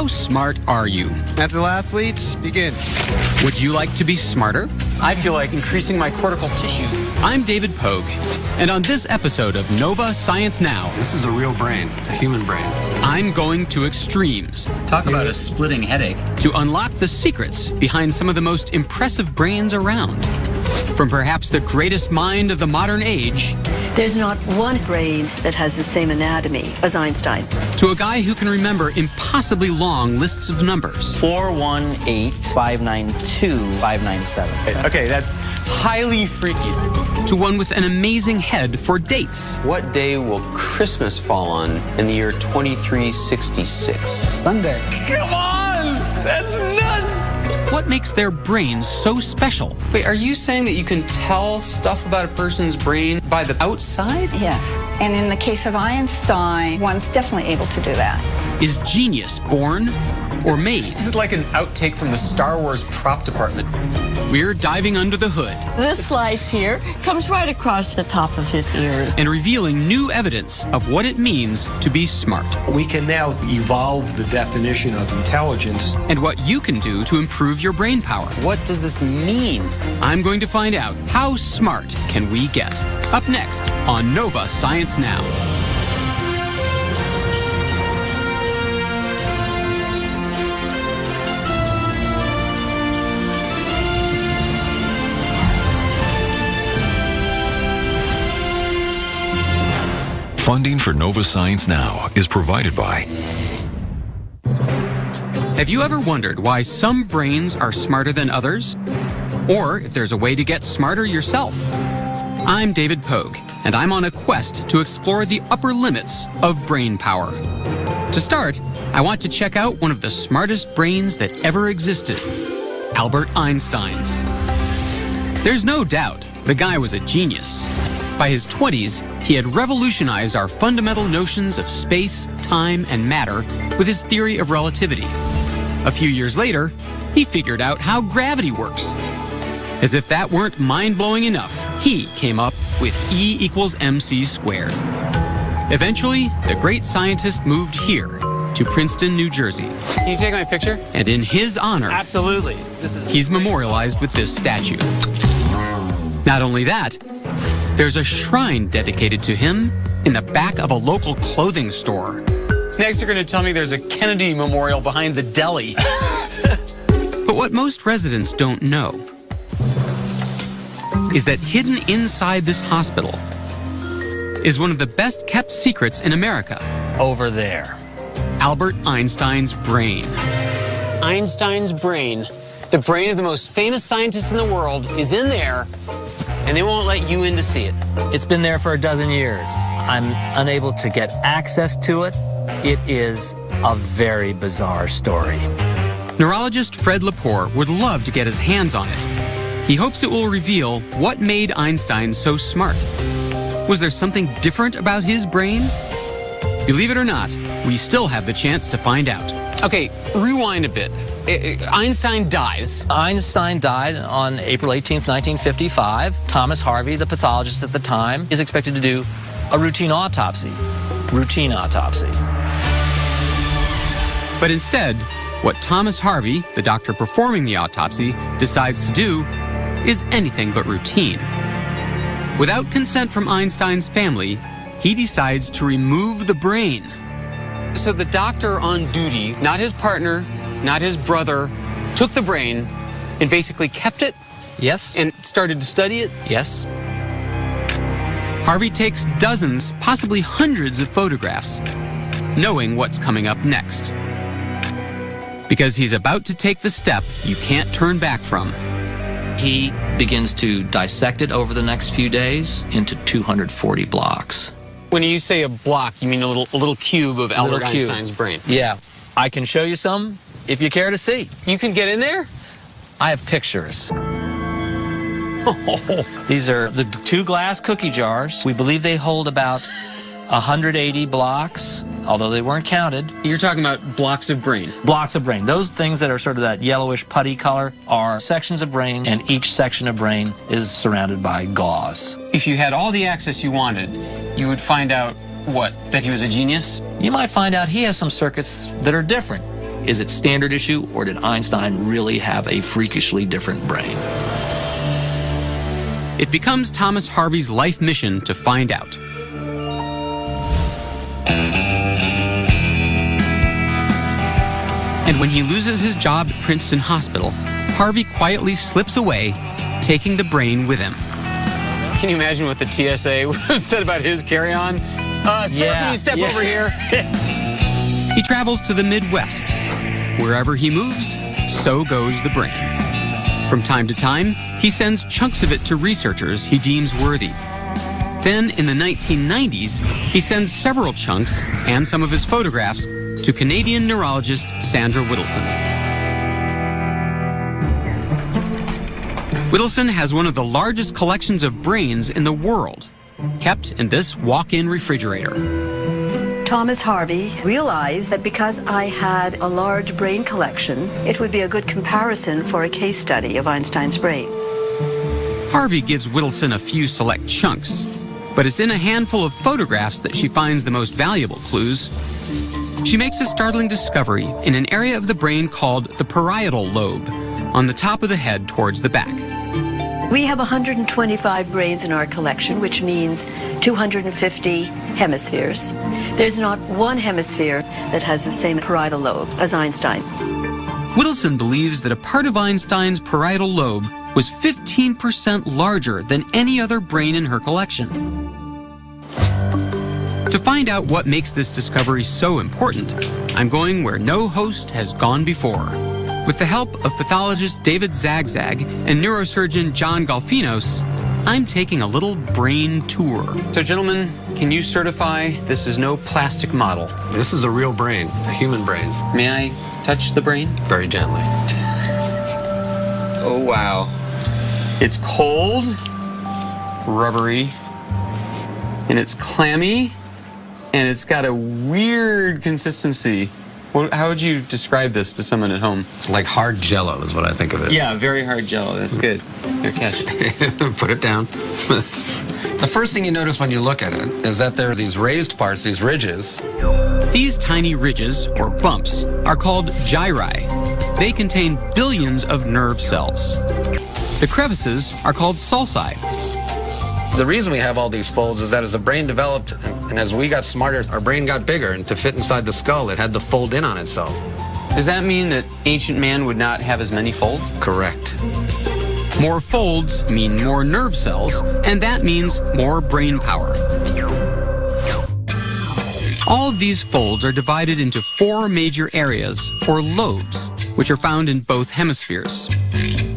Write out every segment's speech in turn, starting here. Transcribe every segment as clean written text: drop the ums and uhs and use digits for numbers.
How smart are you? Mental athletes, begin. Would you like to be smarter? I feel like increasing my cortical tissue. I'm David Pogue, and on this episode of Nova Science Now, this is a real brain, a human brain. I'm going to extremes. Talk about a splitting headache. To unlock the secrets behind some of the most impressive brains around. From perhaps the greatest mind of the modern age, there's not one brain that has the same anatomy as Einstein. To a guy who can remember impossibly long lists of numbers. 418-592-597. Okay, that's highly freaky. To one with an amazing head for dates. What day will Christmas fall on in the year 2366? Sunday. Come on! That's nuts! What makes their brains so special? Wait, are you saying that you can tell stuff about a person's brain by the outside? Yes, and in the case of Einstein, one's definitely able to do that. Is genius born or made? This is like an outtake from the Star Wars prop department. We're diving under the hood. This slice here comes right across the top of his ears. And revealing new evidence of what it means to be smart. We can now evolve the definition of intelligence. And what you can do to improve your brain power. What does this mean? I'm going to find out how smart can we get. Up next on Nova Science Now. Funding for Nova Science Now is provided by... Have you ever wondered why some brains are smarter than others? Or if there's a way to get smarter yourself? I'm David Pogue, and I'm on a quest to explore the upper limits of brain power. To start, I want to check out one of the smartest brains that ever existed, Albert Einstein's. There's no doubt the guy was a genius. By his 20s, he had revolutionized our fundamental notions of space, time, and matter with his theory of relativity. A few years later, he figured out how gravity works. As if that weren't mind-blowing enough, he came up with E equals mc squared. Eventually, the great scientist moved here to Princeton, New Jersey. Can you take my picture? And in his honor, Absolutely. He's memorialized with this statue. Not only that, there's a shrine dedicated to him in the back of a local clothing store. Next, you're going to tell me there's a Kennedy memorial behind the deli. But what most residents don't know is that hidden inside this hospital is one of the best kept secrets in America. Over there. Albert Einstein's brain. Einstein's brain, the brain of the most famous scientist in the world, is in there, and they won't let you in to see it. It's been there for a dozen years. I'm unable to get access to it. It is a very bizarre story. Neurologist Fred Lepore would love to get his hands on it. He hopes it will reveal what made Einstein so smart. Was there something different about his brain? Believe it or not, we still have the chance to find out. Okay, rewind a bit. Einstein dies. Einstein died on April 18th, 1955. Thomas Harvey, the pathologist at the time, is expected to do a routine autopsy. Routine autopsy. But instead, what Thomas Harvey, the doctor performing the autopsy, decides to do is anything but routine. Without consent from Einstein's family, he decides to remove the brain. So the doctor on duty, not his partner, not his brother, took the brain and basically kept it Yes? and started to study it? Yes? Harvey takes dozens, possibly hundreds of photographs, knowing what's coming up next. Because he's about to take the step you can't turn back from. He begins to dissect it over the next few days into 240 blocks. When you say a block, you mean a little cube of Albert cube. Einstein's brain. Yeah. I can show you some if you care to see. You can get in there? I have pictures. These are the 2 glass cookie jars. We believe they hold about 180 blocks, although they weren't counted. You're talking about blocks of brain. Blocks of brain. Those things that are sort of that yellowish putty color are sections of brain, and each section of brain is surrounded by gauze. If you had all the access you wanted, you would find out, what, that he was a genius? You might find out he has some circuits that are different. Is it standard issue, or did Einstein really have a freakishly different brain? It becomes Thomas Harvey's life mission to find out. And when he loses his job at Princeton Hospital, Harvey quietly slips away, taking the brain with him. Can you imagine what the TSA said about his carry-on? Sir, can you step over here? He travels to the Midwest. Wherever he moves, so goes the brain. From time to time, he sends chunks of it to researchers he deems worthy. Then, in the 1990s, he sends several chunks and some of his photographs to Canadian neurologist Sandra Whittleson. Whittleson has one of the largest collections of brains in the world, kept in this walk-in refrigerator. Thomas Harvey realized that because I had a large brain collection, it would be a good comparison for a case study of Einstein's brain. Harvey gives Whittleson a few select chunks, but it's in a handful of photographs that she finds the most valuable clues. She makes a startling discovery in an area of the brain called the parietal lobe, on the top of the head towards the back. We have 125 brains in our collection, which means 250 hemispheres. There's not one hemisphere that has the same parietal lobe as Einstein. Whittleson believes that a part of Einstein's parietal lobe was 15% larger than any other brain in her collection. To find out what makes this discovery so important, I'm going where no host has gone before. With the help of pathologist David Zagzag and neurosurgeon John Golfinos, I'm taking a little brain tour. So, gentlemen, can you certify this is no plastic model? This is a real brain, a human brain. May I touch the brain? Very gently. Oh, wow. It's cold, rubbery, and it's clammy, and it's got a weird consistency. How would you describe this to someone at home? Like hard jello is what I think of it. Yeah, very hard jello. That's good. Here, catch it. Put it down. The first thing you notice when you look at it is that there are these raised parts, these ridges. These tiny ridges, or bumps, are called gyri. They contain billions of nerve cells. The crevices are called sulci. The reason we have all these folds is that as the brain developed and as we got smarter, our brain got bigger, and to fit inside the skull, it had to fold in on itself. Does that mean that ancient man would not have as many folds? Correct. More folds mean more nerve cells, and that means more brain power. All of these folds are divided into 4 major areas, or lobes, which are found in both hemispheres.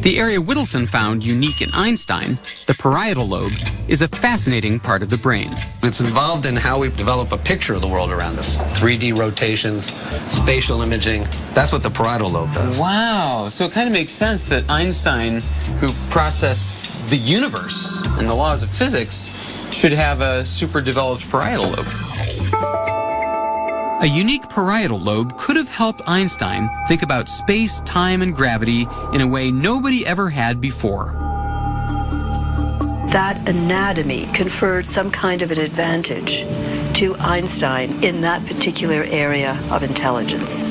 The area Whittleson found unique in Einstein, the parietal lobe, is a fascinating part of the brain. It's involved in how we develop a picture of the world around us. 3D rotations, spatial imaging. That's what the parietal lobe does. Wow. So it kind of makes sense that Einstein, who processed the universe and the laws of physics, should have a super developed parietal lobe. A unique parietal lobe could have helped Einstein think about space, time, and gravity in a way nobody ever had before. That anatomy conferred some kind of an advantage to Einstein in that particular area of intelligence.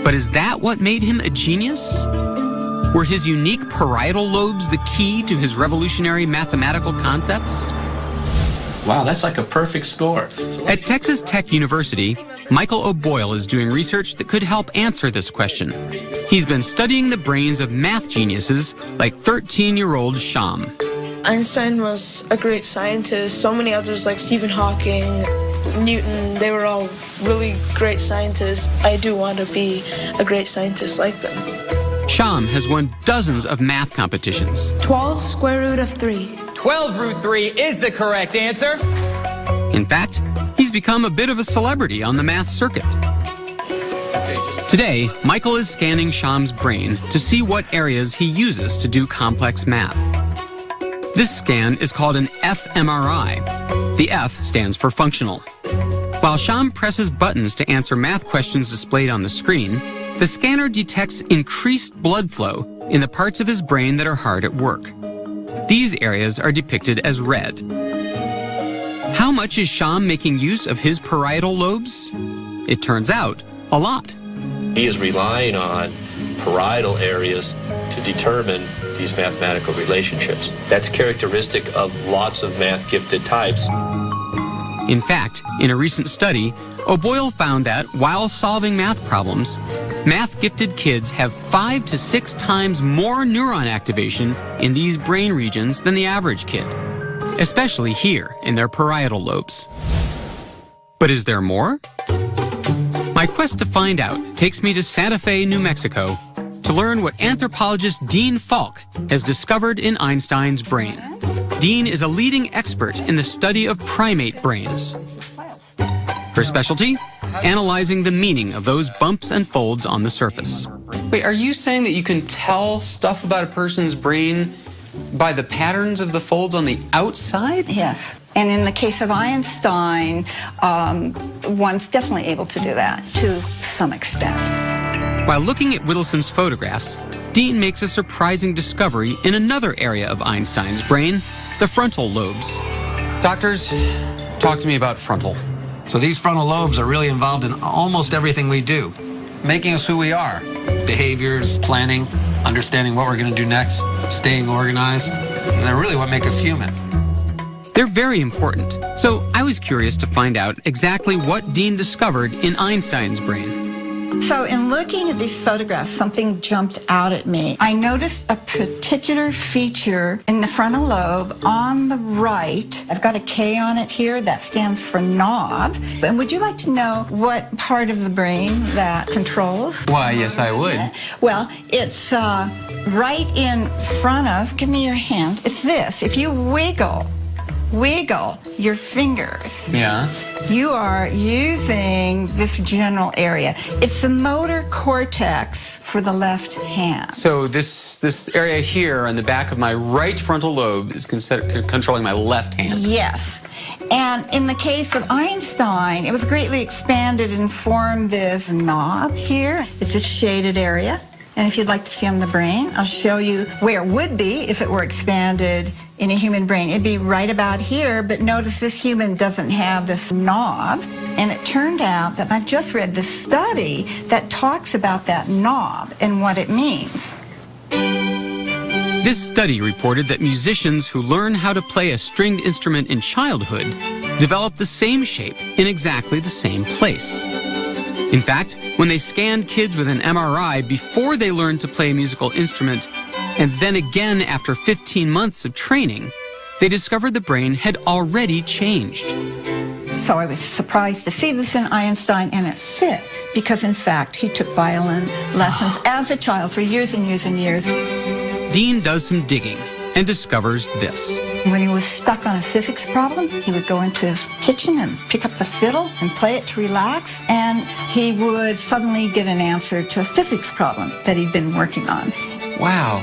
But is that what made him a genius? Were his unique parietal lobes the key to his revolutionary mathematical concepts? Wow, that's like a perfect score. At Texas Tech University, Michael O'Boyle is doing research that could help answer this question. He's been studying the brains of math geniuses like 13-year-old Sham. Einstein was a great scientist. So many others like Stephen Hawking, Newton, they were all really great scientists. I do want to be a great scientist like them. Sham has won dozens of math competitions. 12 square root of 3. 12 root 3 is the correct answer. In fact, he's become a bit of a celebrity on the math circuit. Today, Michael is scanning Sham's brain to see what areas he uses to do complex math. This scan is called an fMRI. The F stands for functional. While Sham presses buttons to answer math questions displayed on the screen, the scanner detects increased blood flow in the parts of his brain that are hard at work. These areas are depicted as red. How much is Sham making use of his parietal lobes? It turns out, a lot. He is relying on parietal areas to determine these mathematical relationships. That's characteristic of lots of math-gifted types. In fact, in a recent study, O'Boyle found that while solving math problems, math-gifted kids have 5 to 6 times more neuron activation in these brain regions than the average kid, especially here in their parietal lobes. But is there more? My quest to find out takes me to Santa Fe, New Mexico, to learn what anthropologist Dean Falk has discovered in Einstein's brain. Dean is a leading expert in the study of primate brains. Her specialty? Analyzing the meaning of those bumps and folds on the surface. Wait, are you saying that you can tell stuff about a person's brain by the patterns of the folds on the outside? Yes. And in the case of Einstein, one's definitely able to do that to some extent. While looking at Whittleson's photographs, Dean makes a surprising discovery in another area of Einstein's brain, the frontal lobes. Doctors, talk to me about frontal. So these frontal lobes are really involved in almost everything we do, making us who we are. Behaviors, planning, understanding what we're going to do next, staying organized. They're really what make us human. They're very important, so I was curious to find out exactly what Dean discovered in Einstein's brain. So in looking at these photographs, something jumped out at me. I noticed a particular feature in the frontal lobe on the right. I've got a K on it here. That stands for knob. And would you like to know what part of the brain that controls? Why, yes, I would. Well, it's right in front of, give me your hand. It's this. If you wiggle your fingers. Yeah. You are using this general area. It's the motor cortex for the left hand. So this area here on the back of my right frontal lobe is controlling my left hand. Yes. And in the case of Einstein, it was greatly expanded and formed this knob here. It's a shaded area. And if you'd like to see on the brain, I'll show you where it would be if it were expanded in a human brain. It'd be right about here, but notice this human doesn't have this knob. And it turned out that I've just read this study that talks about that knob and what it means. This study reported that musicians who learn how to play a stringed instrument in childhood develop the same shape in exactly the same place. In fact, when they scanned kids with an MRI before they learned to play a musical instrument, and then again after 15 months of training, they discovered the brain had already changed. So I was surprised to see this in Einstein, and it fit, because in fact, he took violin lessons as a child for years and years and years. Dean does some digging and discovers this. When he was stuck on a physics problem, he would go into his kitchen and pick up the fiddle and play it to relax, and he would suddenly get an answer to a physics problem that he'd been working on. Wow.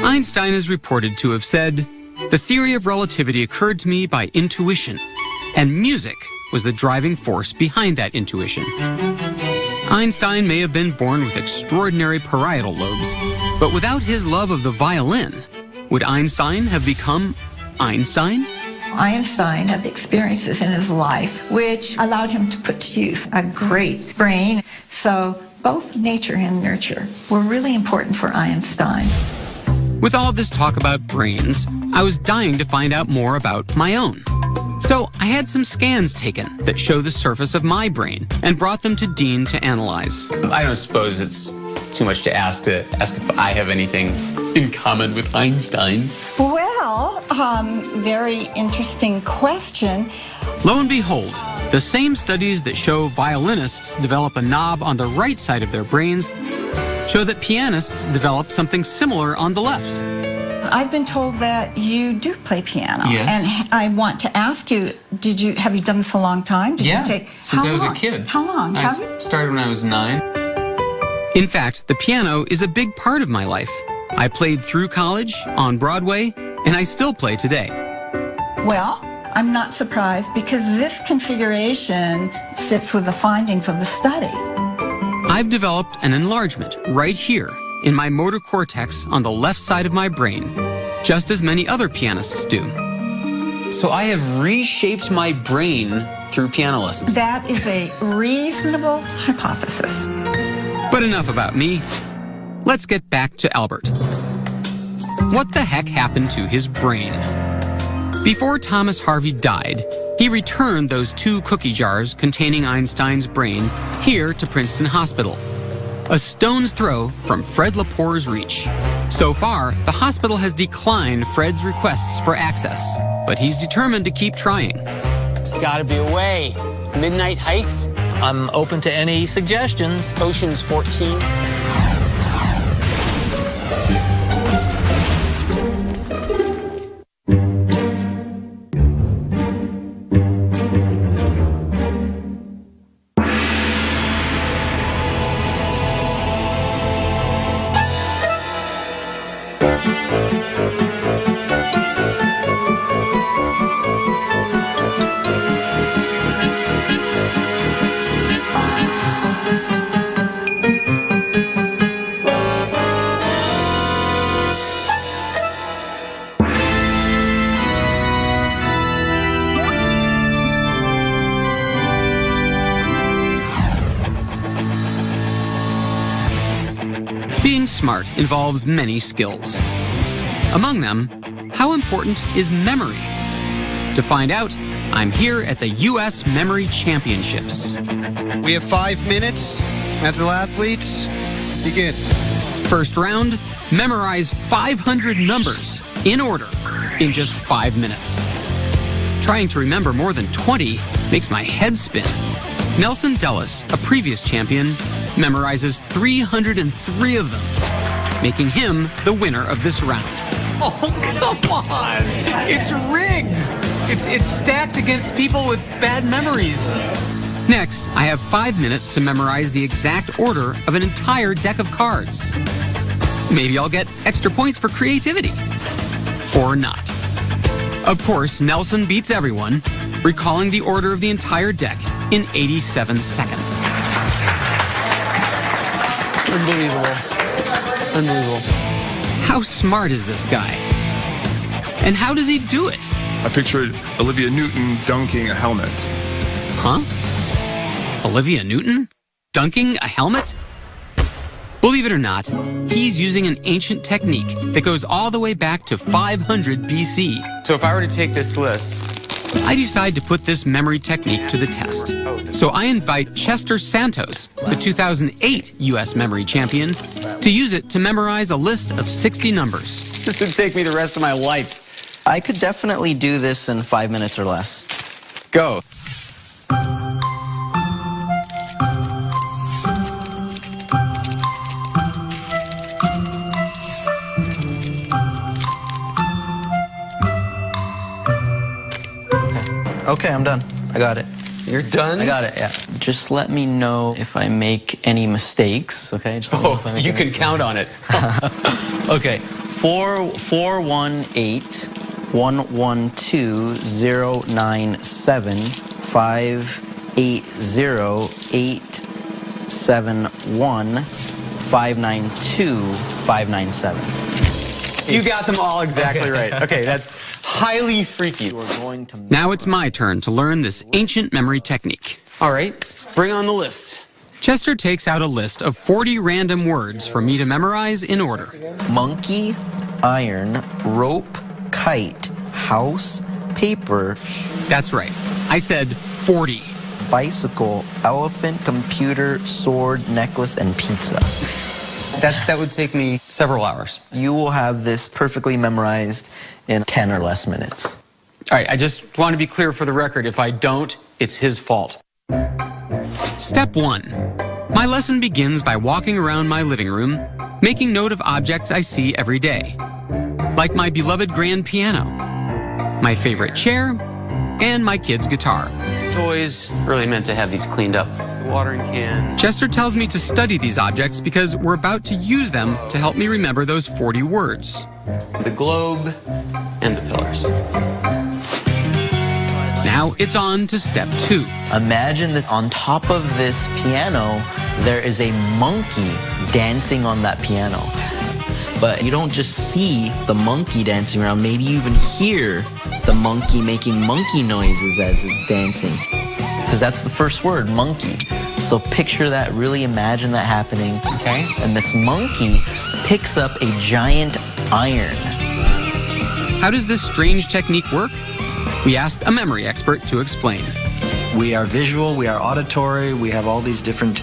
Einstein is reported to have said, "The theory of relativity occurred to me by intuition, and music was the driving force behind that intuition." Einstein may have been born with extraordinary parietal lobes, but without his love of the violin, would Einstein have become Einstein? Einstein had the experiences in his life which allowed him to put to use a great brain. So both nature and nurture were really important for Einstein. With all this talk about brains, I was dying to find out more about my own. So I had some scans taken that show the surface of my brain and brought them to Dean to analyze. I don't suppose it's too much to ask if I have anything in common with Einstein. Well, very interesting question. Lo and behold, the same studies that show violinists develop a knob on the right side of their brains show that pianists develop something similar on the left. I've been told that you do play piano. Yes. And I want to ask you, have you done this a long time? Did yeah, you take, since how I was long? a kid. How long? I started when I was 9. In fact, the piano is a big part of my life. I played through college, on Broadway, and I still play today. Well, I'm not surprised because this configuration fits with the findings of the study. I've developed an enlargement right here in my motor cortex on the left side of my brain, just as many other pianists do. So I have reshaped my brain through piano lessons. That is a reasonable hypothesis. But enough about me. Let's get back to Albert. What the heck happened to his brain? Before Thomas Harvey died, he returned those 2 cookie jars containing Einstein's brain here to Princeton Hospital, a stone's throw from Fred Lepore's reach. So far, the hospital has declined Fred's requests for access, but he's determined to keep trying. There's gotta be a way. Midnight heist? I'm open to any suggestions. Ocean's 14? Being smart involves many skills. Among them, how important is memory? To find out, I'm here at the U.S. Memory Championships. We have 5 minutes. Mental athletes, begin. First round, memorize 500 numbers in order in just 5 minutes. Trying to remember more than 20 makes my head spin. Nelson Dellis, a previous champion, memorizes 303 of them, making him the winner of this round. Oh, come on. It's rigged. It's stacked against people with bad memories. Next, I have 5 minutes to memorize the exact order of an entire deck of cards. Maybe I'll get extra points for creativity. Or not. Of course, Nelson beats everyone, recalling the order of the entire deck in 87 seconds. Unbelievable. Unbelievable. How smart is this guy? And how does he do it? I pictured Olivia Newton dunking a helmet. Huh? Olivia Newton? Dunking a helmet? Believe it or not, he's using an ancient technique that goes all the way back to 500 BC. So if I were to take this list, I decide to put this memory technique to the test. So I invite Chester Santos, the 2008 U.S. Memory Champion, to use it to memorize a list of 60 numbers. this would take me the rest of my life. I could definitely do this in 5 minutes or less. Go. Okay, I'm done. I got it. You're done? I got it, yeah. Just let me know if I make any mistakes, okay? Just let me know if I make you any can mistakes. count on it. Okay, 418-110-97580-871-592-597. You got them all exactly right. Okay, that's highly freaky. Now it's my turn to learn this ancient memory technique. All right, bring on the list. Chester takes out a list of 40 random words for me to memorize in order. Monkey, iron, rope, kite, house, paper. That's right. I said 40. Bicycle, elephant, computer, sword, necklace, and pizza. That would take me several hours. You will have this perfectly memorized in 10 or less minutes. All right, I just want to be clear for the record. If I don't, it's his fault. Step 1. My lesson begins by walking around my living room, making note of objects I see every day, like my beloved grand piano, my favorite chair, and my kid's guitar. It's always really meant to have these cleaned up. The watering can. Chester tells me to study these objects because we're about to use them to help me remember those 40 words. The globe and the pillars. Now it's on to step 2. Imagine that on top of this piano, there is a monkey dancing on that piano. But you don't just see the monkey dancing around, maybe you even hear the monkey making monkey noises as it's dancing. because that's the first word, monkey. So picture that, really imagine that happening. Okay. And this monkey picks up a giant iron. How does this strange technique work? We asked a memory expert to explain. We are visual, we are auditory, we have all these different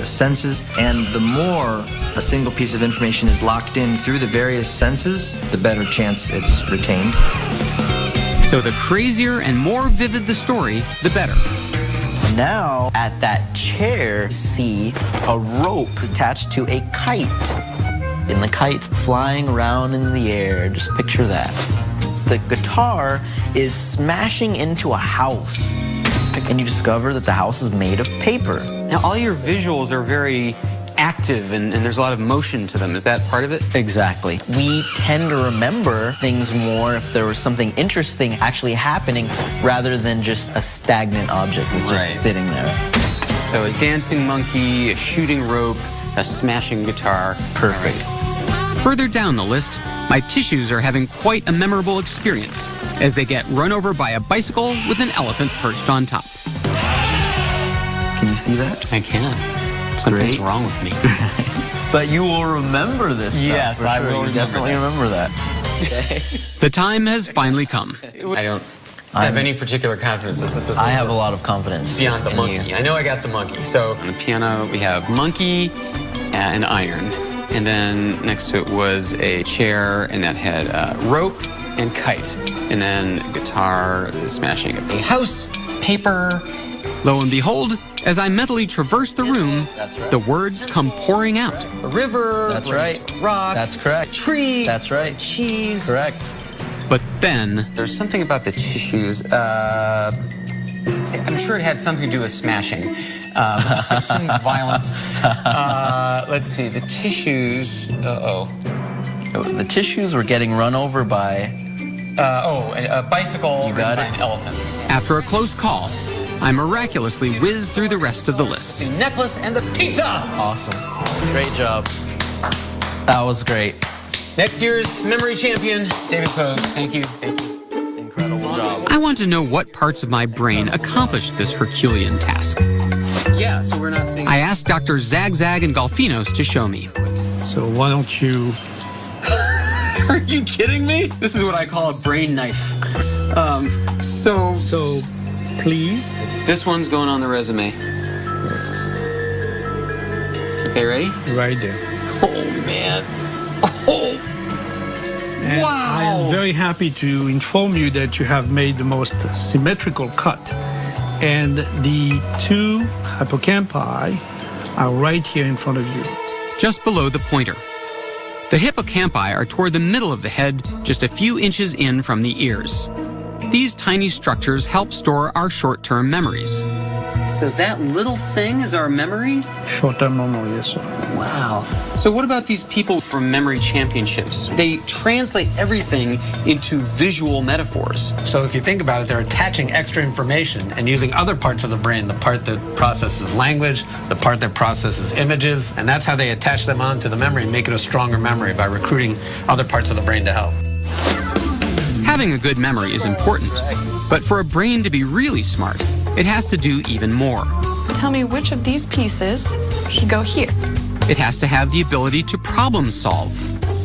senses, and the more a single piece of information is locked in through the various senses, the better chance it's retained. So the crazier and more vivid the story, the better. Now, at that chair, see a rope attached to a kite. And the kite's flying around in the air. Just picture that. The guitar is smashing into a house. And you discover that the house is made of paper. Now, all your visuals are very active and there's a lot of motion to them. Is that part of it? Exactly. We tend to remember things more if there was something interesting actually happening rather than just a stagnant object that's just sitting there. So a dancing monkey, a shooting rope, a smashing guitar. Perfect. Further down the list, my tissues are having quite a memorable experience as they get run over by a bicycle with an elephant perched on top. Can you see that? I can. Something's wrong with me. But you will remember this stuff. Yes, for I sure. will You definitely remember that. The time has finally come. I don't have any particular confidence as if this is I have a lot of confidence. beyond the in monkey. you. I know I got the monkey. So on the piano, we have monkey and iron. And then next to it was a chair, and that had rope and kite. And then guitar, smashing up a house, paper. Lo and behold, as I mentally traverse the room, the words come pouring out. A river, That's right. rock, That's correct. tree, That's right. cheese. Correct. But then there's something about the tissues. I'm sure it had something to do with smashing. Some violent. Let's see. The tissues. The tissues were getting run over by. A bicycle You got by it. an elephant. After a close call, I miraculously whizzed through the rest of the list. The necklace and the pizza. Awesome. Great job. That was great. Next year's memory champion, David Pogue. Thank you. Thank you. Incredible job. I want to know what parts of my brain accomplished this Herculean task. Yeah, so we're not seeing. I asked Dr. Zagzag and Golfinos to show me. So why don't you... Are you kidding me? This is what I call a brain knife. So please. This one's going on the resume. Okay, ready? Right there. Oh, man. Oh. And Wow. I am very happy to inform you that you have made the most symmetrical cut. And the two hippocampi are right here in front of you. Just below the pointer. The hippocampi are toward the middle of the head, just a few inches in from the ears. These tiny structures help store our short-term memories. So that little thing is our memory? Short-term memory, yes, sir. Wow. So what about these people from memory championships? They translate everything into visual metaphors. So if you think about it, they're attaching extra information and using other parts of the brain, the part that processes language, the part that processes images, and that's how they attach them onto the memory and make it a stronger memory by recruiting other parts of the brain to help. Having a good memory is important, but for a brain to be really smart, it has to do even more. Tell me which of these pieces should go here. It has to have the ability to problem solve.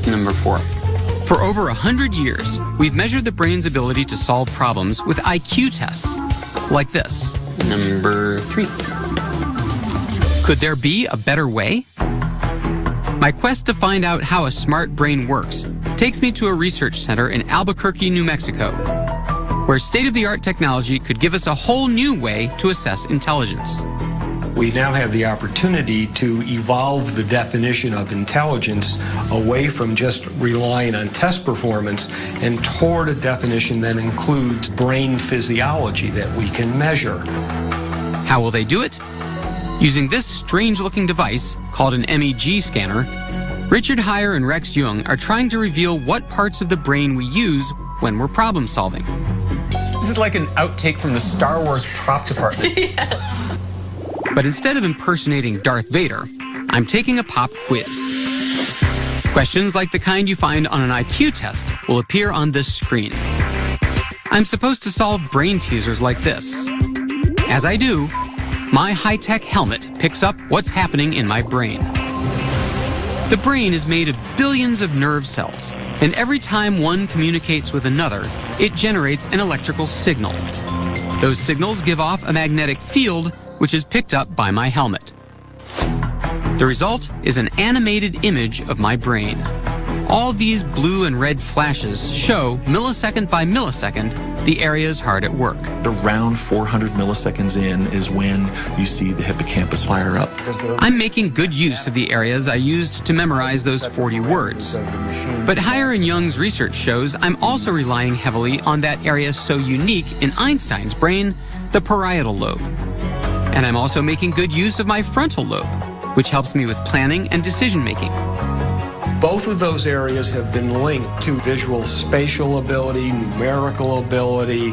Number 4. For over 100 years, we've measured the brain's ability to solve problems with IQ tests, like this. Number 3. Could there be a better way? My quest to find out how a smart brain works takes me to a research center in Albuquerque, New Mexico, where state-of-the-art technology could give us a whole new way to assess intelligence. We now have the opportunity to evolve the definition of intelligence away from just relying on test performance and toward a definition that includes brain physiology that we can measure. How will they do it? Using this strange-looking device, called an MEG scanner, Richard Heyer and Rex Jung are trying to reveal what parts of the brain we use when we're problem-solving. This is like an outtake from the Star Wars prop department. Yes. But instead of impersonating Darth Vader, I'm taking a pop quiz. Questions like the kind you find on an IQ test will appear on this screen. I'm supposed to solve brain teasers like this. As I do, my high-tech helmet picks up what's happening in my brain. The brain is made of billions of nerve cells, and every time one communicates with another, it generates an electrical signal. Those signals give off a magnetic field, which is picked up by my helmet. The result is an animated image of my brain. All these blue and red flashes show, millisecond by millisecond, the areas hard at work. Around 400 milliseconds in is when you see the hippocampus fire up. I'm making good use of the areas I used to memorize those 40 words. But Heyer and Young's research shows I'm also relying heavily on that area so unique in Einstein's brain, the parietal lobe. And I'm also making good use of my frontal lobe, which helps me with planning and decision making. Both of those areas have been linked to visual spatial ability, numerical ability,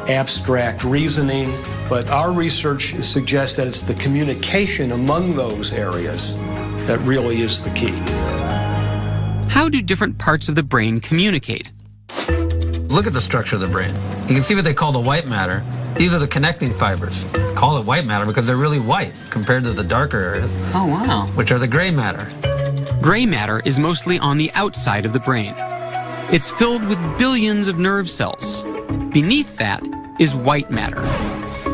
abstract reasoning, but our research suggests that it's the communication among those areas that really is the key. How do different parts of the brain communicate? Look at the structure of the brain. You can see what they call the white matter. These are the connecting fibers. Call it white matter because they're really white compared to the darker areas. Oh, wow. Which are the gray matter. Gray matter is mostly on the outside of the brain. It's filled with billions of nerve cells. Beneath that is white matter.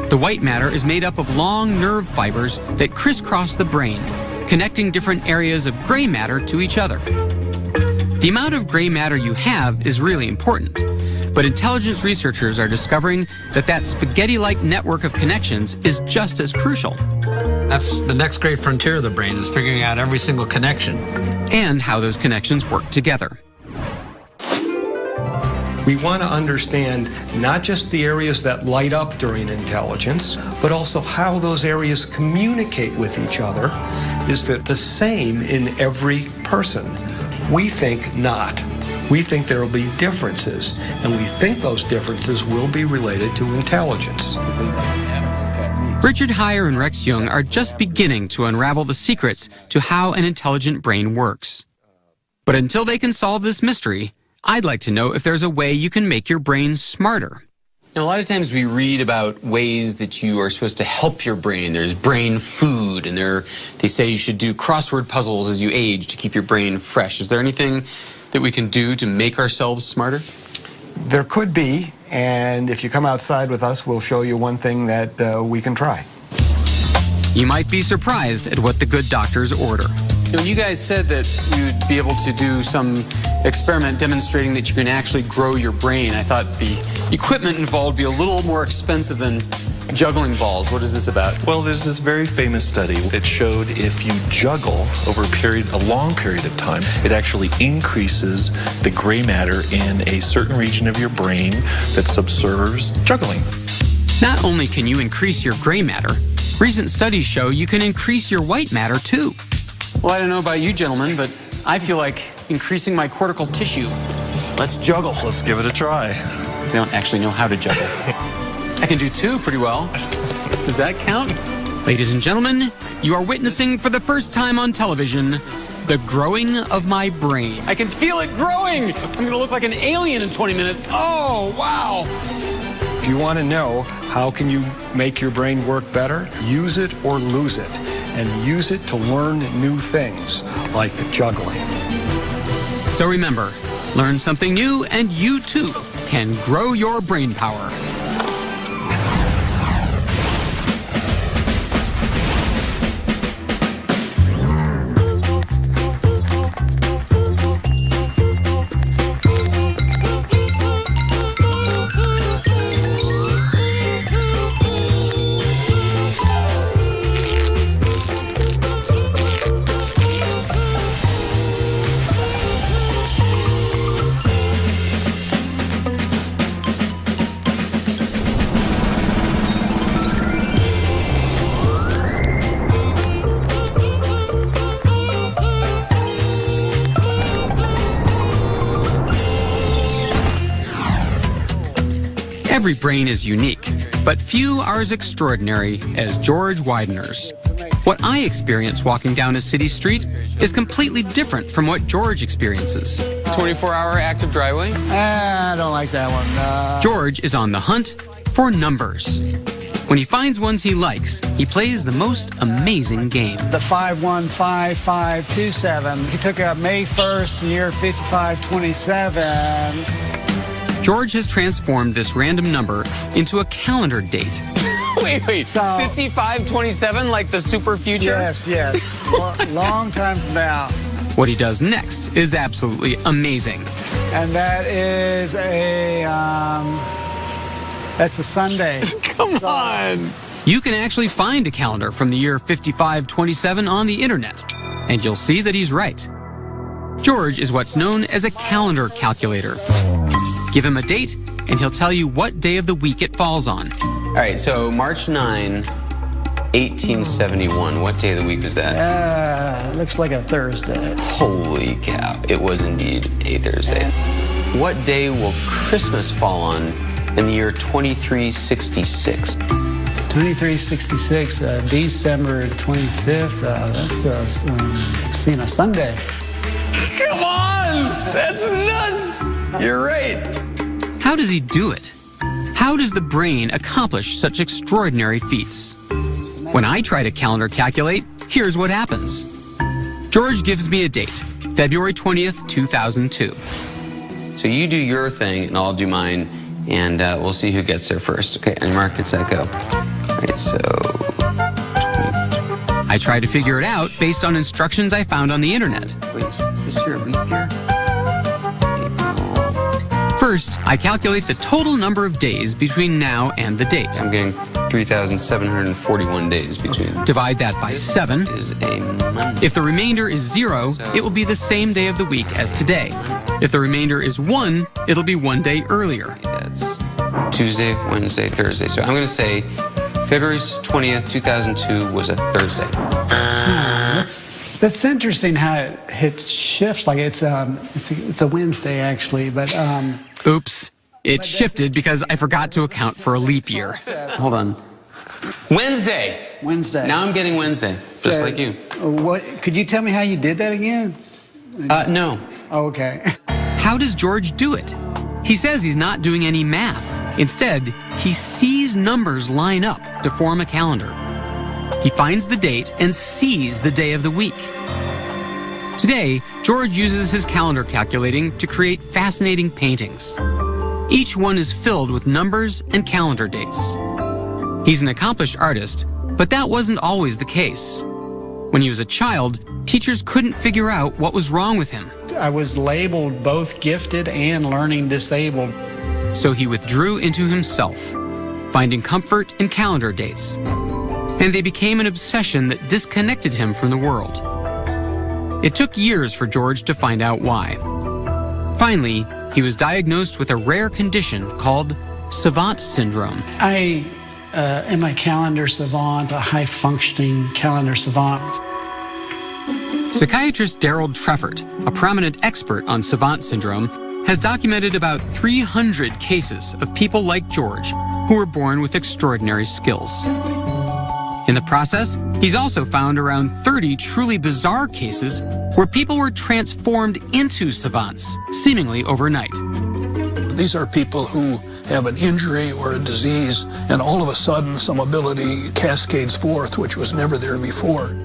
The white matter is made up of long nerve fibers that crisscross the brain, connecting different areas of gray matter to each other. The amount of gray matter you have is really important, but intelligence researchers are discovering that that spaghetti-like network of connections is just as crucial. That's the next great frontier of the brain, is figuring out every single connection. And how those connections work together. We want to understand not just the areas that light up during intelligence, but also how those areas communicate with each other. Is that the same in every person? We think not. We think there will be differences, and we think those differences will be related to intelligence. Richard Heyer and Rex Jung are just beginning to unravel the secrets to how an intelligent brain works. But until they can solve this mystery, I'd like to know if there's a way you can make your brain smarter. Now, a lot of times we read about ways that you are supposed to help your brain. There's brain food, and they say you should do crossword puzzles as you age to keep your brain fresh. Is there anything that we can do to make ourselves smarter? There could be, and if you come outside with us, we'll show you one thing that we can try. You might be surprised at what the good doctors order. When you guys said that you'd be able to do some experiment demonstrating that you can actually grow your brain, I thought the equipment involved would be a little more expensive than juggling balls. What is this about? Well, there's this very famous study that showed if you juggle over a long period of time, it actually increases the gray matter in a certain region of your brain that subserves juggling. Not only can you increase your gray matter, recent studies show you can increase your white matter too. Well, I don't know about you gentlemen, but I feel like increasing my cortical tissue. Let's juggle. Let's give it a try. I don't actually know how to juggle. I can do two pretty well. Does that count? Ladies and gentlemen, you are witnessing for the first time on television the growing of my brain. I can feel it growing. I'm going to look like an alien in 20 minutes. Oh, wow. If you want to know how can you make your brain work better, use it or lose it. And use it to learn new things, like juggling. So remember, learn something new and you too can grow your brain power. Every brain is unique, but few are as extraordinary as George Widener's. What I experience walking down a city street is completely different from what George experiences. 24-hour active driveway? I don't like that one. George is on the hunt for numbers. When he finds ones he likes, he plays the most amazing game. The 515527. He took out May 1st, year 5527. George has transformed this random number into a calendar date. Wait. So, 5527, like the super future? Yes. Long time from now. What he does next is absolutely amazing. And that is that's a Sunday. Come on! You can actually find a calendar from the year 5527 on the internet, and you'll see that he's right. George is what's known as a calendar calculator. Give him a date, and he'll tell you what day of the week it falls on. All right, so March 9, 1871. What day of the week was that? Looks like a Thursday. Holy cow, it was indeed a Thursday. What day will Christmas fall on in the year 2366? 2366, December 25th. That's seeing a Sunday. Come on! That's nuts! You're right. How does he do it? How does the brain accomplish such extraordinary feats? When I try to calendar calculate, here's what happens. George gives me a date, February 20th, 2002. So you do your thing, and I'll do mine, and we'll see who gets there first. Okay, and Mark, get set, go. All right, so... I try to figure it out based on instructions I found on the internet. Wait, is this your leap year? First, I calculate the total number of days between now and the date. I'm getting 3,741 days between. Divide that by 7. Is a Monday. If the remainder is 0, it will be the same day of the week as today. If the remainder is 1, it'll be 1 day earlier. That's Tuesday, Wednesday, Thursday. So I'm going to say February 20th, 2002 was a Thursday. That's interesting how it shifts. Like it's a Wednesday actually, but Oops. It shifted because I forgot to account for a leap year. Hold on. Wednesday. Now I'm getting Wednesday, just like you. What? Could you tell me how you did that again? No. Oh, okay. How does George do it? He says he's not doing any math. Instead, he sees numbers line up to form a calendar. He finds the date and sees the day of the week. Today, George uses his calendar calculating to create fascinating paintings. Each one is filled with numbers and calendar dates. He's an accomplished artist, but that wasn't always the case. When he was a child, teachers couldn't figure out what was wrong with him. I was labeled both gifted and learning disabled. So he withdrew into himself, finding comfort in calendar dates. And they became an obsession that disconnected him from the world. It took years for George to find out why. Finally, he was diagnosed with a rare condition called savant syndrome. I am a calendar savant, a high-functioning calendar savant. Psychiatrist Daryl Treffert, a prominent expert on savant syndrome, has documented about 300 cases of people like George who were born with extraordinary skills. In the process, he's also found around 30 truly bizarre cases where people were transformed into savants, seemingly overnight. These are people who have an injury or a disease, and all of a sudden some ability cascades forth which was never there before.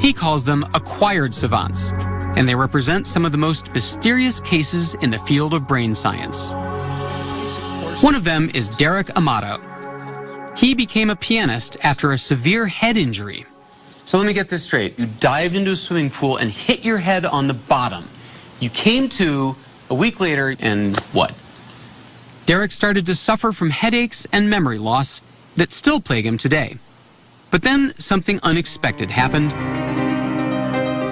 He calls them acquired savants, and they represent some of the most mysterious cases in the field of brain science. One of them is Derek Amato. He became a pianist after a severe head injury. So let me get this straight. You dived into a swimming pool and hit your head on the bottom. You came to a week later, and what? Derek started to suffer from headaches and memory loss that still plague him today. But then something unexpected happened.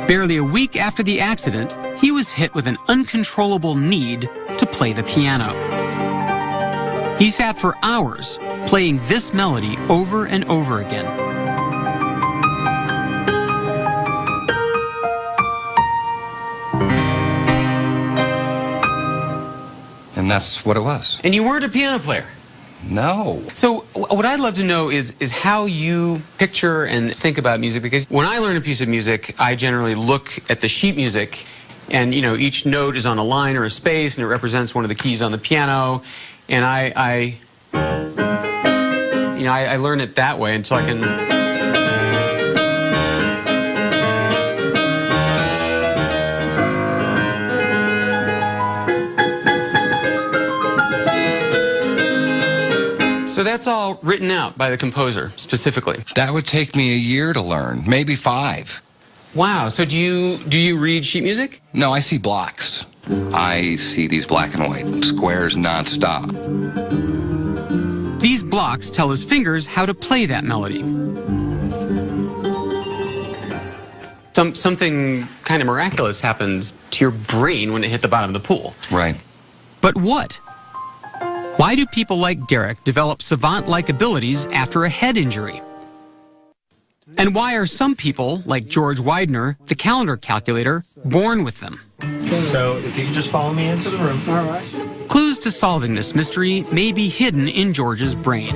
Barely a week after the accident, he was hit with an uncontrollable need to play the piano. He sat for hours playing this melody over and over again. And that's what it was. And you weren't a piano player? No. So what I'd love to know is how you picture and think about music, because when I learn a piece of music, I generally look at the sheet music, and each note is on a line or a space, and it represents one of the keys on the piano, and I learn it that way until I can... So that's all written out by the composer, specifically? That would take me a year to learn, maybe 5. Wow, so do you read sheet music? No, I see blocks. I see these black and white squares nonstop. These blocks tell his fingers how to play that melody. Something kind of miraculous happened to your brain when it hit the bottom of the pool. Right. But what? Why do people like Derek develop savant-like abilities after a head injury? And why are some people, like George Widener, the calendar calculator, born with them? So if you could just follow me into the room. All right. Clues to solving this mystery may be hidden in George's brain.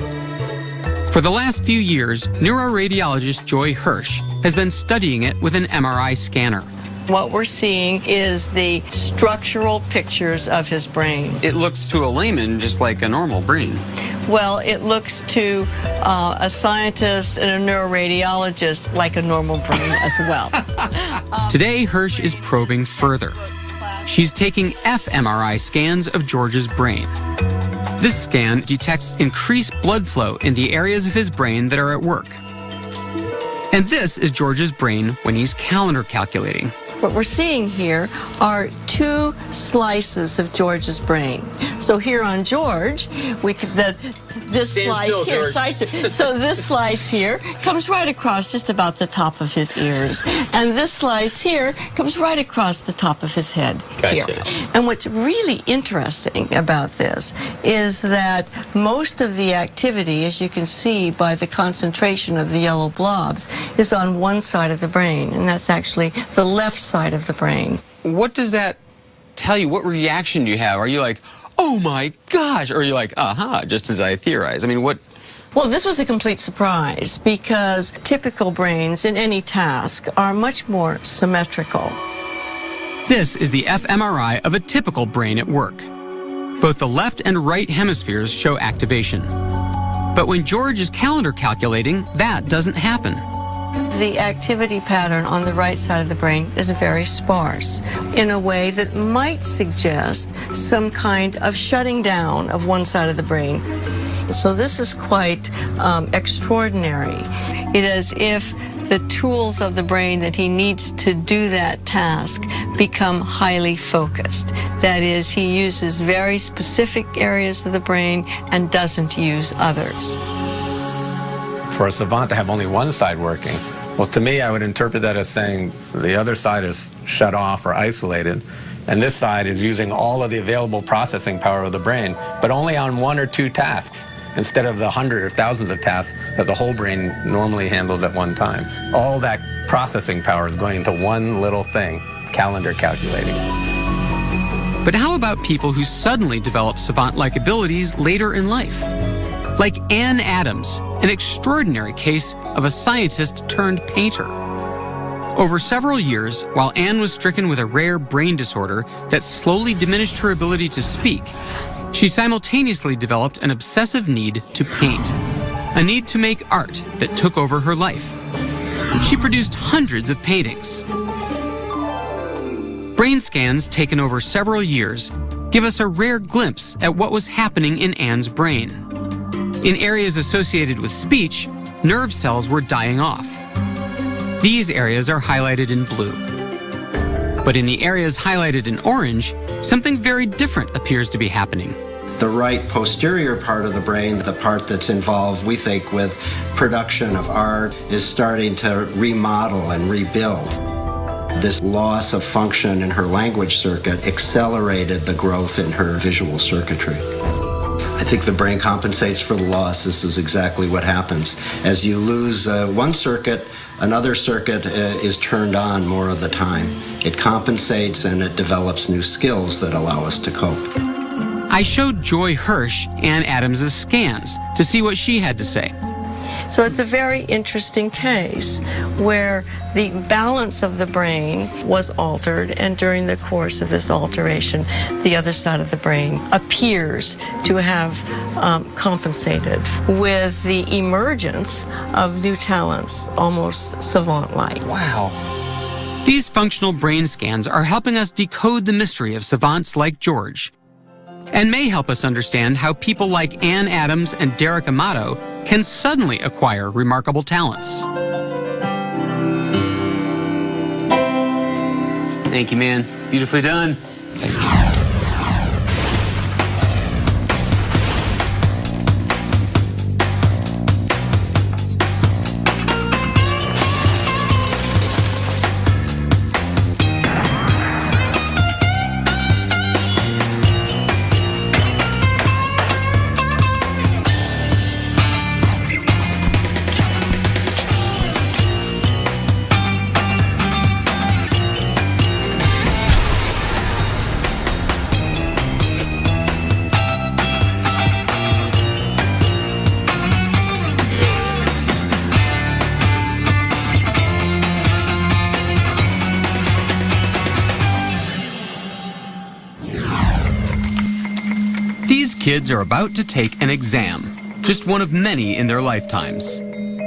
For the last few years, neuroradiologist Joy Hirsch has been studying it with an MRI scanner. What we're seeing is the structural pictures of his brain. It looks to a layman just like a normal brain. Well, it looks to a scientist and a neuroradiologist like a normal brain as well. Today, Hirsch is probing further. She's taking fMRI scans of George's brain. This scan detects increased blood flow in the areas of his brain that are at work. And this is George's brain when he's calendar calculating. What we're seeing here are 2 slices of George's brain. So here on George, this slice here, so this slice here comes right across just about the top of his ears, and this slice here comes right across the top of his head. Here. And what's really interesting about this is that most of the activity, as you can see by the concentration of the yellow blobs, is on one side of the brain, and that's actually the left side of the brain. What does that tell you? What reaction do you have? Are you like, oh my gosh? Or are you like, aha, just as I theorized? I mean, what? Well, this was a complete surprise because typical brains in any task are much more symmetrical. This is the fMRI of a typical brain at work. Both the left and right hemispheres show activation. But when George is calendar calculating, that doesn't happen. The activity pattern on the right side of the brain is very sparse in a way that might suggest some kind of shutting down of one side of the brain. So this is quite extraordinary. It is as if the tools of the brain that he needs to do that task become highly focused. That is, he uses very specific areas of the brain and doesn't use others. For a savant to have only one side working, well, to me, I would interpret that as saying the other side is shut off or isolated, and this side is using all of the available processing power of the brain, but only on 1 or 2 tasks, instead of the 100 or thousands of tasks that the whole brain normally handles at one time. All that processing power is going into one little thing, calendar calculating. But how about people who suddenly develop savant-like abilities later in life? Like Ann Adams, an extraordinary case of a scientist turned painter. Over several years, while Ann was stricken with a rare brain disorder that slowly diminished her ability to speak, she simultaneously developed an obsessive need to paint, a need to make art that took over her life. She produced hundreds of paintings. Brain scans taken over several years give us a rare glimpse at what was happening in Ann's brain. In areas associated with speech, nerve cells were dying off. These areas are highlighted in blue. But in the areas highlighted in orange, something very different appears to be happening. The right posterior part of the brain, the part that's involved, we think, with production of art, is starting to remodel and rebuild. This loss of function in her language circuit accelerated the growth in her visual circuitry. I think the brain compensates for the loss. This is exactly what happens. As you lose one circuit, another circuit is turned on more of the time. It compensates and it develops new skills that allow us to cope. I showed Joy Hirsch Ann Adams' scans to see what she had to say. So it's a very interesting case where the balance of the brain was altered, and during the course of this alteration, the other side of the brain appears to have compensated with the emergence of new talents, almost savant-like. Wow. These functional brain scans are helping us decode the mystery of savants like George, and may help us understand how people like Ann Adams and Derek Amato can suddenly acquire remarkable talents. Thank you, man. Beautifully done. Thank you. These kids are about to take an exam, just one of many in their lifetimes,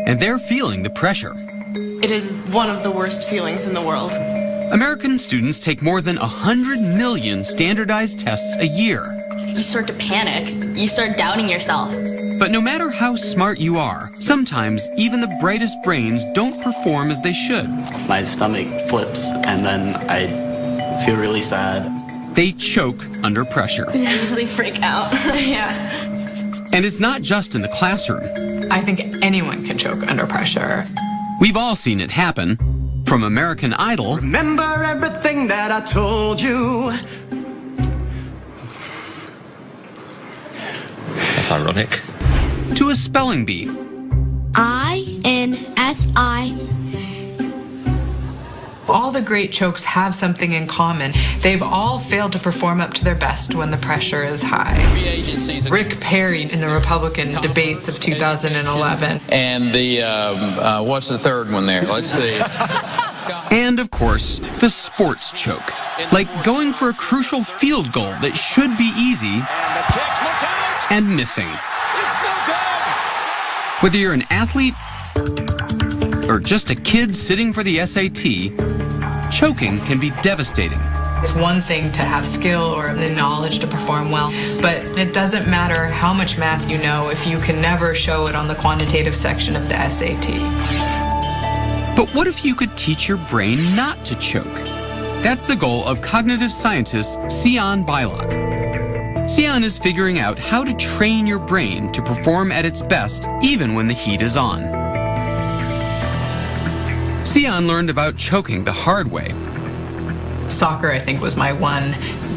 and they're feeling the pressure. It is one of the worst feelings in the world. American students take more than 100 million standardized tests a year. You start to panic. You start doubting yourself. But no matter how smart you are, sometimes even the brightest brains don't perform as they should. My stomach flips, and then I feel really sad. They choke under pressure. I usually freak out. Yeah. And it's not just in the classroom. I think anyone can choke under pressure. We've all seen it happen. From American Idol. Remember everything that I told you. That's ironic. To a spelling bee. I-N-S-I. All the great chokes have something in common. They've all failed to perform up to their best when the pressure is high. Rick Perry in the Republican debates of 2011. And the, what's the third one there? Let's see. And, of course, the sports choke. Like going for a crucial field goal that should be easy and missing. Whether you're an athlete or just a kid sitting for the SAT, choking can be devastating. It's one thing to have skill or the knowledge to perform well, but it doesn't matter how much math you know if you can never show it on the quantitative section of the SAT. But what if you could teach your brain not to choke? That's the goal of cognitive scientist Sion Beilock. Sion is figuring out how to train your brain to perform at its best even when the heat is on. Sion learned about choking the hard way. Soccer, I think, was my one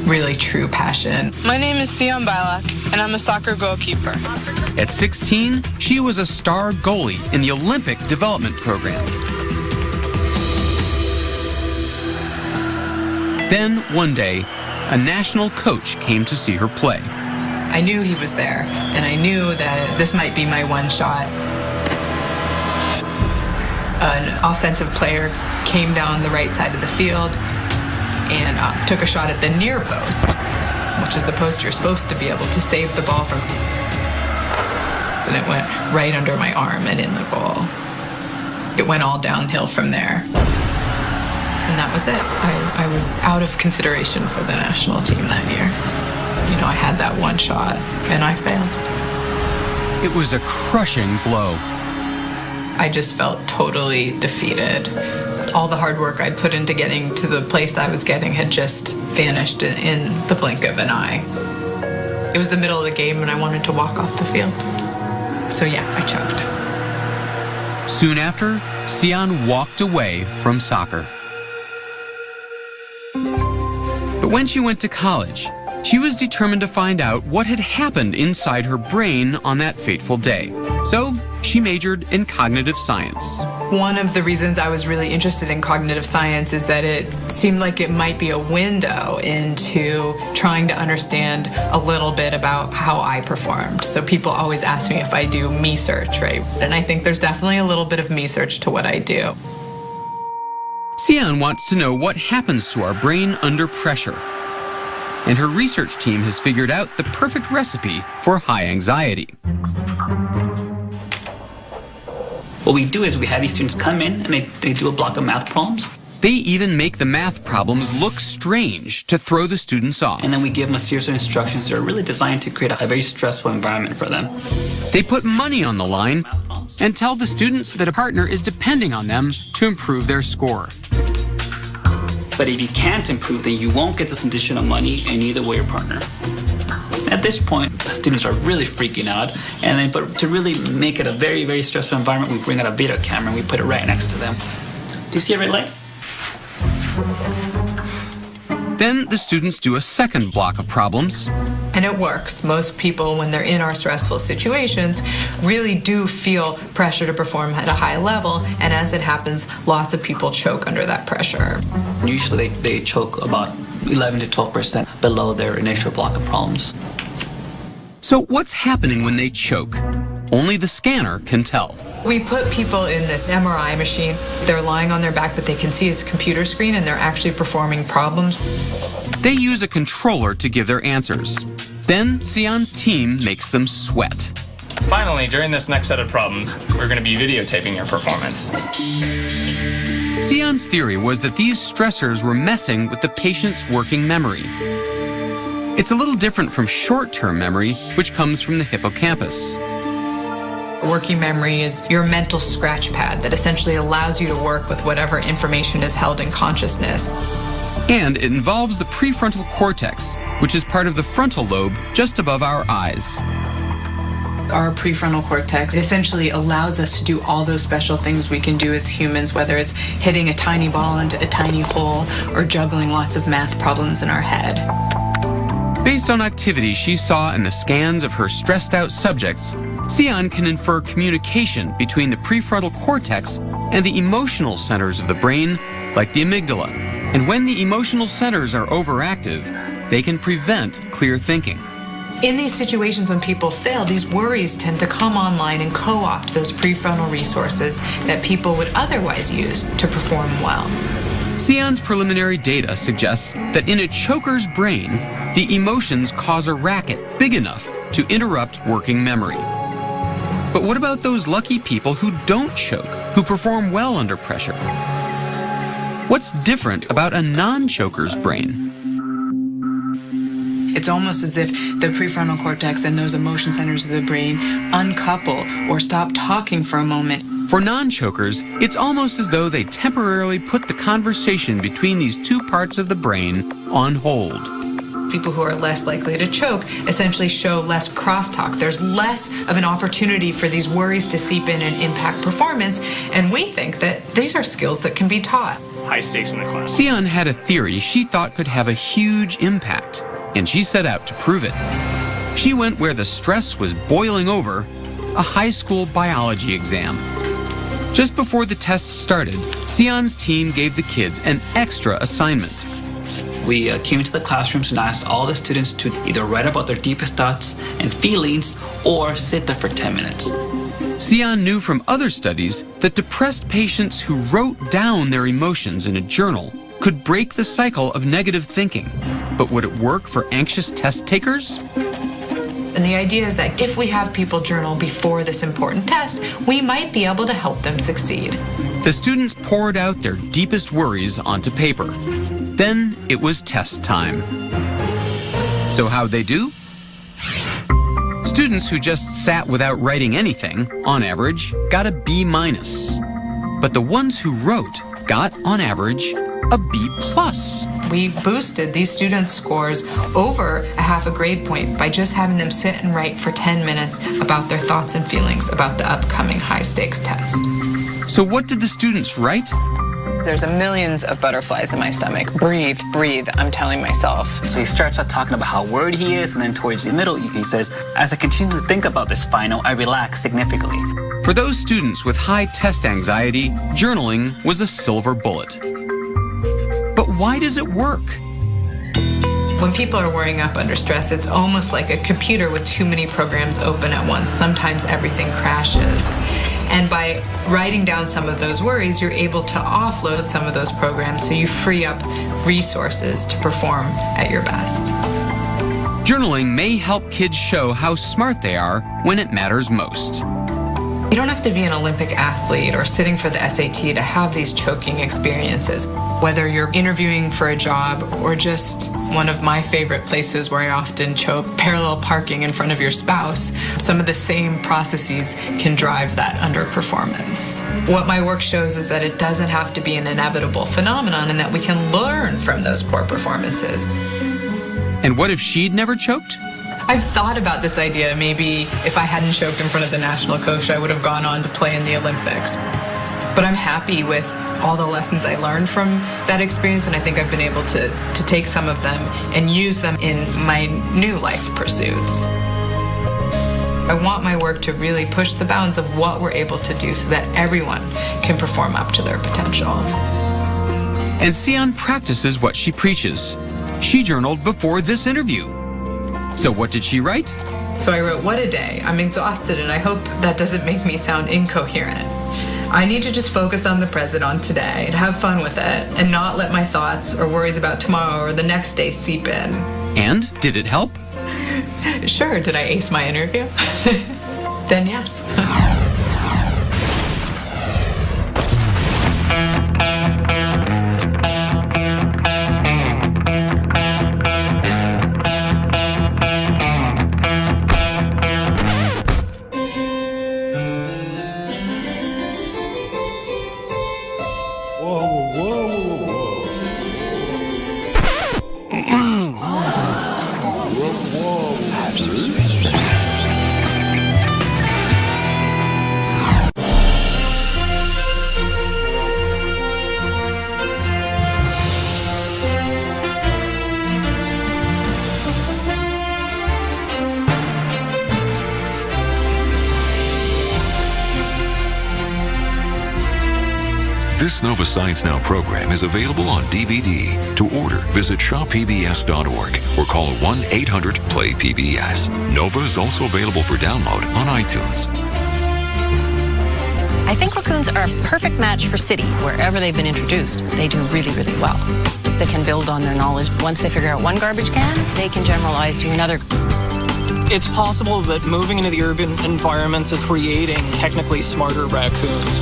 really true passion. My name is Sion Beilock, and I'm a soccer goalkeeper. At 16, she was a star goalie in the Olympic Development Program. Then, one day, a national coach came to see her play. I knew he was there, and I knew that this might be my one shot. An offensive player came down the right side of the field and took a shot at the near post, which is the post you're supposed to be able to save the ball from. And it went right under my arm and in the goal. It went all downhill from there. And that was it. I was out of consideration for the national team that year. You know, I had that one shot, and I failed. It was a crushing blow. I just felt totally defeated. All the hard work I'd put into getting to the place that I was getting had just vanished in the blink of an eye. It was the middle of the game, and I wanted to walk off the field. So yeah, I choked. Soon after, Sion walked away from soccer. But when she went to college, she was determined to find out what had happened inside her brain on that fateful day. So she majored in cognitive science. One of the reasons I was really interested in cognitive science is that it seemed like it might be a window into trying to understand a little bit about how I performed. So people always ask me if I do me-search, right? And I think there's definitely a little bit of me-search to what I do. Xian wants to know what happens to our brain under pressure. And her research team has figured out the perfect recipe for high anxiety. What we do is we have these students come in and they do a block of math problems. They even make the math problems look strange to throw the students off. And then we give them a series of instructions that are really designed to create a very stressful environment for them. They put money on the line and tell the students that a partner is depending on them to improve their score. But if you can't improve, then you won't get this additional money, and neither will your partner. At this point, the students are really freaking out, but to really make it a very, very stressful environment, we bring out a video camera and we put it right next to them. Do you see a red light? Then the students do a second block of problems. And it works. Most people, when they're in our stressful situations, really do feel pressure to perform at a high level, and as it happens, lots of people choke under that pressure. Usually they choke about 11 to 12% below their initial block of problems. So what's happening when they choke? Only the scanner can tell. We put people in this MRI machine. They're lying on their back, but they can see his computer screen, and they're actually performing problems. They use a controller to give their answers. Then Xian's team makes them sweat. Finally, during this next set of problems, we're going to be videotaping your performance. Xian's theory was that these stressors were messing with the patient's working memory. It's a little different from short-term memory, which comes from the hippocampus. Working memory is your mental scratch pad that essentially allows you to work with whatever information is held in consciousness. And it involves the prefrontal cortex, which is part of the frontal lobe just above our eyes. Our prefrontal cortex essentially allows us to do all those special things we can do as humans, whether it's hitting a tiny ball into a tiny hole or juggling lots of math problems in our head. Based on activity she saw in the scans of her stressed-out subjects, Xian can infer communication between the prefrontal cortex and the emotional centers of the brain, like the amygdala. And when the emotional centers are overactive, they can prevent clear thinking. In these situations when people fail, these worries tend to come online and co-opt those prefrontal resources that people would otherwise use to perform well. Xian's preliminary data suggests that in a choker's brain, the emotions cause a racket big enough to interrupt working memory. But what about those lucky people who don't choke, who perform well under pressure? What's different about a non-choker's brain? It's almost as if the prefrontal cortex and those emotion centers of the brain uncouple or stop talking for a moment. For non-chokers, it's almost as though they temporarily put the conversation between these two parts of the brain on hold. People who are less likely to choke essentially show less crosstalk. There's less of an opportunity for these worries to seep in and impact performance, and we think that these are skills that can be taught. High stakes in the class. Xian had a theory she thought could have a huge impact, and she set out to prove it. She went where the stress was boiling over, a high school biology exam. Just before the test started, Xian's team gave the kids an extra assignment. We came into the classrooms and asked all the students to either write about their deepest thoughts and feelings or sit there for 10 minutes. Xian knew from other studies that depressed patients who wrote down their emotions in a journal could break the cycle of negative thinking. But would it work for anxious test takers? And the idea is that if we have people journal before this important test, we might be able to help them succeed. The students poured out their deepest worries onto paper. Then it was test time. So how'd they do? Students who just sat without writing anything, on average, got a B-. But the ones who wrote got, on average, a B+. We boosted these students' scores over a half a grade point by just having them sit and write for 10 minutes about their thoughts and feelings about the upcoming high-stakes test. So what did the students write? There's millions of butterflies in my stomach. Breathe, breathe, I'm telling myself. So he starts out talking about how worried he is, and then towards the middle, he says, as I continue to think about this final, I relax significantly. For those students with high test anxiety, journaling was a silver bullet. But why does it work? When people are worrying up under stress, it's almost like a computer with too many programs open at once. Sometimes everything crashes. And by writing down some of those worries, you're able to offload some of those programs so you free up resources to perform at your best. Journaling may help kids show how smart they are when it matters most. You don't have to be an Olympic athlete or sitting for the SAT to have these choking experiences. Whether you're interviewing for a job or just one of my favorite places where I often choke, parallel parking in front of your spouse, some of the same processes can drive that underperformance. What my work shows is that it doesn't have to be an inevitable phenomenon and that we can learn from those poor performances. And what if she'd never choked? I've thought about this idea. Maybe if I hadn't choked in front of the national coach, I would have gone on to play in the Olympics. But I'm happy with all the lessons I learned from that experience, and I think I've been able to take some of them and use them in my new life pursuits. I want my work to really push the bounds of what we're able to do so that everyone can perform up to their potential. And Sion practices what she preaches. She journaled before this interview. So what did she write? So I wrote, "What a day. I'm exhausted and I hope that doesn't make me sound incoherent. I need to just focus on the present, on today, and have fun with it, and not let my thoughts or worries about tomorrow or the next day seep in." And did it help? Sure. Did I ace my interview? Then yes. This Nova Science Now program is available on DVD. To order, visit shoppbs.org or call 1-800-PLAY-PBS. Nova is also available for download on iTunes. I think raccoons are a perfect match for cities. Wherever they've been introduced, they do really, really well. They can build on their knowledge. Once they figure out one garbage can, they can generalize to another. It's possible that moving into the urban environments is creating technically smarter raccoons.